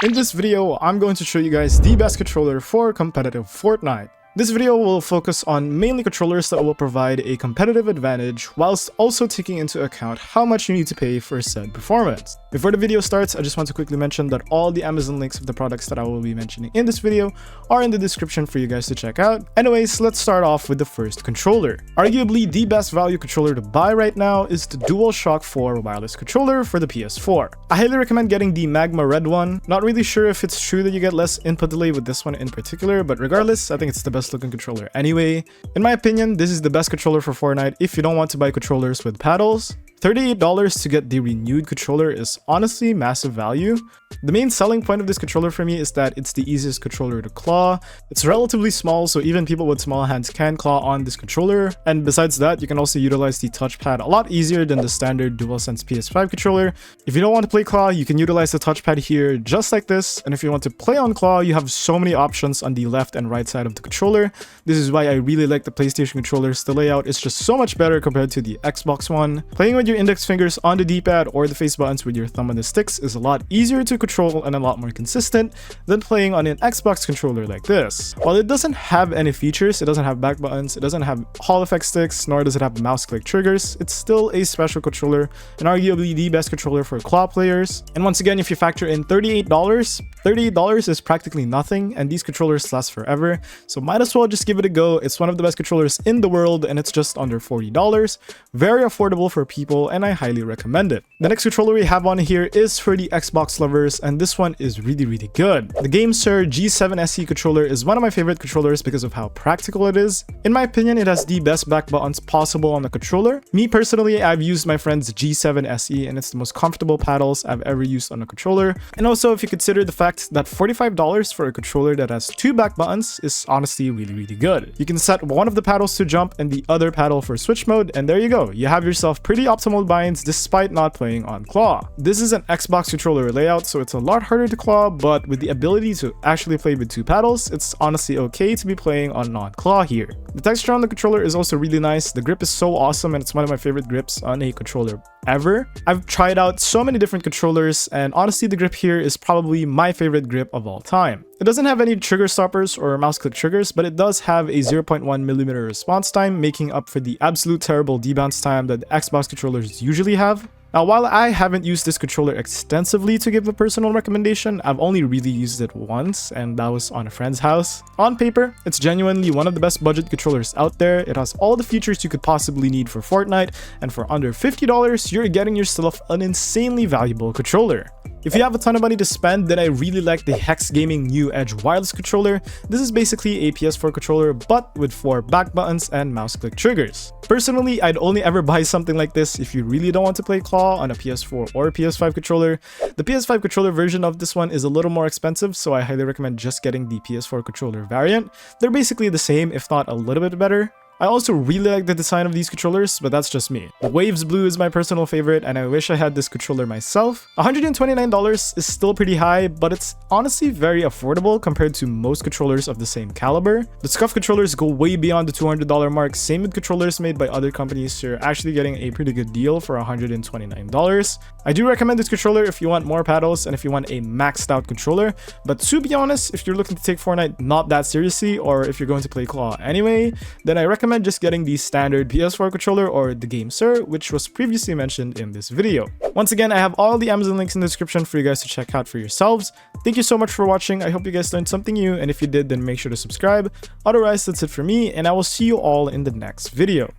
In this video, I'm going to show you guys the best controller for competitive Fortnite. This video will focus on mainly controllers that will provide a competitive advantage whilst also taking into account how much you need to pay for said performance. Before the video starts, I just want to quickly mention that all the Amazon links of the products that I will be mentioning in this video are in the description for you guys to check out. Anyways, let's start off with the first controller. Arguably the best value controller to buy right now is the DualShock 4 wireless controller for the PS4. I highly recommend getting the Magma Red one. Not really sure if it's true that you get less input delay with this one in particular, but regardless, I think it's the best looking controller anyway. In my opinion, this is the best controller for Fortnite if you don't want to buy controllers with paddles. $38 to get the renewed controller is honestly massive value. The main selling point of this controller for me is that it's the easiest controller to claw. It's relatively small, so even people with small hands can claw on this controller. And besides that, you can also utilize the touchpad a lot easier than the standard DualSense PS5 controller. If you don't want to play claw, you can utilize the touchpad here just like this. And if you want to play on claw, you have so many options on the left and right side of the controller. This is why I really like the PlayStation controllers. The layout is just so much better compared to the Xbox one. Playing with your index fingers on the D-pad or the face buttons with your thumb on the sticks is a lot easier to control and a lot more consistent than playing on an Xbox controller like this. While it doesn't have any features, it doesn't have back buttons, it doesn't have Hall effect sticks, nor does it have mouse click triggers, it's still a special controller and arguably the best controller for claw players. And once again, if you factor in $38 is practically nothing, and these controllers last forever, so might as well just give it a go. It's one of the best controllers in the world and it's just under $40. Very affordable for people, and I highly recommend it. The next controller we have on here is for the Xbox lovers, and this one is really good. The GameSir G7 SE controller is one of my favorite controllers because of how practical it is. In my opinion, it has the best back buttons possible on the controller. Me personally, I've used my friend's G7 SE and it's the most comfortable paddles I've ever used on a controller. And also, if you consider the fact that $45 for a controller that has two back buttons is honestly really good. You can set one of the paddles to jump and the other paddle for switch mode, and there you go. You have yourself pretty optimal binds despite not playing on claw. This is an Xbox controller layout, so it's a lot harder to claw, but with the ability to actually play with two paddles, it's honestly okay to be playing on non-claw here. The texture on the controller is also really nice. The grip is so awesome and it's one of my favorite grips on a controller ever. I've tried out so many different controllers and honestly the grip here is probably my favorite grip of all time. It doesn't have any trigger stoppers or mouse click triggers, but it does have a 0.1mm response time, making up for the absolute terrible debounce time that the Xbox controllers usually have. Now, while I haven't used this controller extensively to give a personal recommendation, I've only really used it once, and that was on a friend's house. On paper, it's genuinely one of the best budget controllers out there. It has all the features you could possibly need for Fortnite, and for under $50, you're getting yourself an insanely valuable controller. If you have a ton of money to spend, then I really like the Hex Gaming New Edge wireless controller. This is basically a PS4 controller, but with 4 back buttons and mouse click triggers. Personally, I'd only ever buy something like this if you really don't want to play claw on a PS4 or PS5 controller. The PS5 controller version of this one is a little more expensive, so I highly recommend just getting the PS4 controller variant. They're basically the same, if not a little bit better. I also really like the design of these controllers, but that's just me. The Waves Blue is my personal favorite, and I wish I had this controller myself. $129 is still pretty high, but it's honestly very affordable compared to most controllers of the same caliber. The Scuff controllers go way beyond the $200 mark. Same with controllers made by other companies, so you're actually getting a pretty good deal for $129. I do recommend this controller if you want more paddles and if you want a maxed out controller, but to be honest, if you're looking to take Fortnite not that seriously, or if you're going to play claw anyway, then I recommend just getting the standard PS4 controller or the GameSir, which was previously mentioned in this video. Once again, I have all the Amazon links in the description for you guys to check out for yourselves. Thank you so much for watching. I hope you guys learned something new, and if you did, then make sure to subscribe. Otherwise, that's it for me, and I will see you all in the next video.